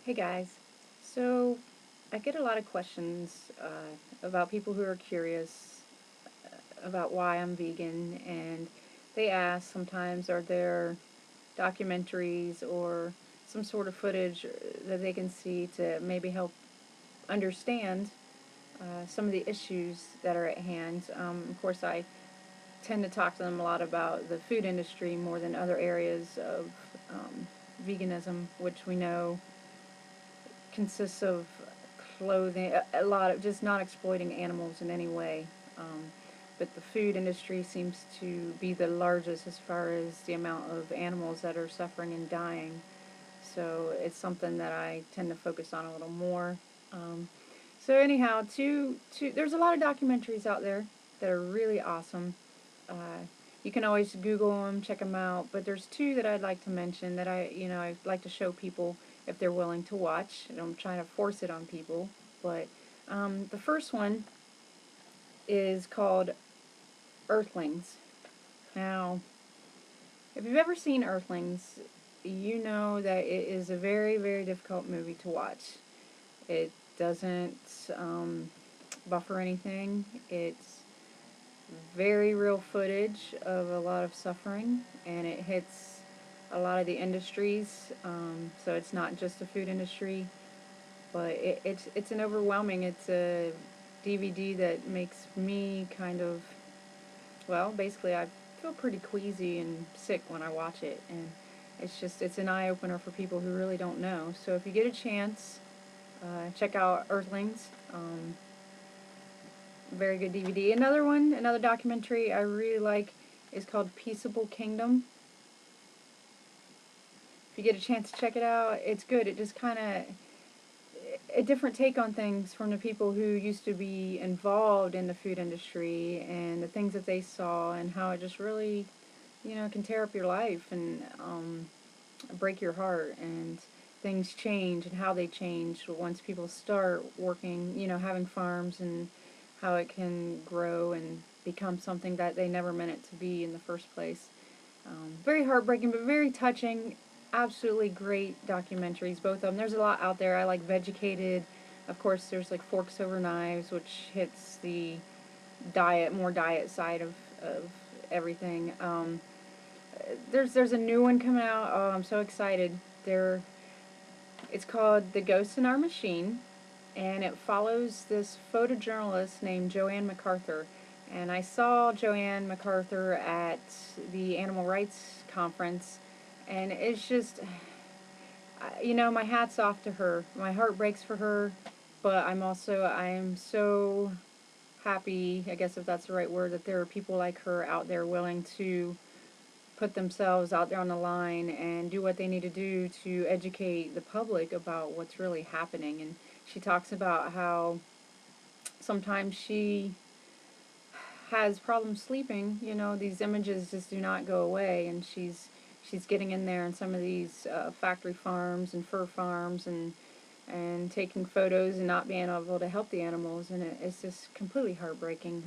Hey guys, so I get a lot of questions about people who are curious about why I'm vegan, and they ask sometimes, are there documentaries or some sort of footage that they can see to maybe help understand some of the issues that are at hand. Of course, I tend to talk to them a lot about the food industry more than other areas of veganism, which we know consists of clothing, a lot of just not exploiting animals in any way. Um, but the food industry seems to be the largest as far as the amount of animals that are suffering and dying. So it's something that I tend to focus on a little more. Um, so anyhow, there's a lot of documentaries out there that are really awesome. Uh, you can always Google them, check them out. But there's two that I'd like to mention that I like to show people if they're willing to watch. And I'm trying to force it on people. But the first one is called Earthlings. Now, if you've ever seen Earthlings, you know that it is a very, very difficult movie to watch. It doesn't buffer anything. It's very real footage of a lot of suffering, and it hits a lot of the industries. So it's not just the food industry, but it's an overwhelming. It's a DVD that makes me kind of, well, basically I feel pretty queasy and sick when I watch it, and it's an eye opener for people who really don't know. So if you get a chance, check out Earthlings. Very good DVD. Another one, another documentary I really like is called Peaceable Kingdom. If you get a chance to check it out, it's good. It just kind of a different take on things from the people who used to be involved in the food industry and the things that they saw and how it just really, can tear up your life and break your heart, and things change and how they change once people start working, having farms, and how it can grow and become something that they never meant it to be in the first place. Very heartbreaking, but very touching. Absolutely great documentaries, both of them. There's a lot out there. I like Vegucated. Of course, there's like Forks Over Knives, which hits the more diet side of everything. There's a new one coming out. Oh, I'm so excited. It's called The Ghost in Our Machine, and it follows this photojournalist named Joanne MacArthur. And I saw Joanne MacArthur at the Animal Rights Conference, and it's just, my hat's off to her. My heart breaks for her, but I am so happy, I guess if that's the right word, that there are people like her out there willing to put themselves out there on the line and do what they need to do to educate the public about what's really happening. And she talks about how sometimes she has problems sleeping. These images just do not go away, and she's getting in there in some of these factory farms and fur farms, and taking photos and not being able to help the animals, and it's just completely heartbreaking.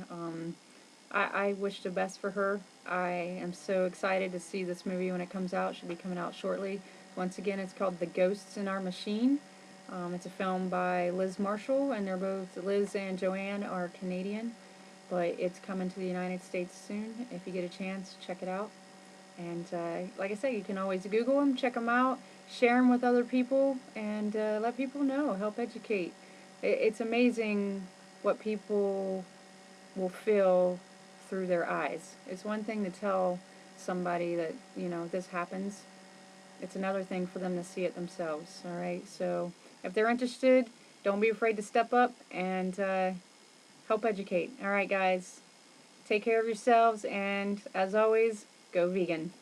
I wish the best for her. I am so excited to see this movie when it comes out. It should be coming out shortly. Once again, it's called The Ghosts in Our Machine. It's a film by Liz Marshall, and Liz and Joanne are Canadian, but it's coming to the United States soon. If you get a chance, check it out. And like I said, you can always Google them, check them out, share them with other people, and let people know, help educate. It's amazing what people will feel through their eyes. It's one thing to tell somebody that, this happens. It's another thing for them to see it themselves, all right? So if they're interested, don't be afraid to step up and help educate. All right, guys. Take care of yourselves, and as always, go vegan.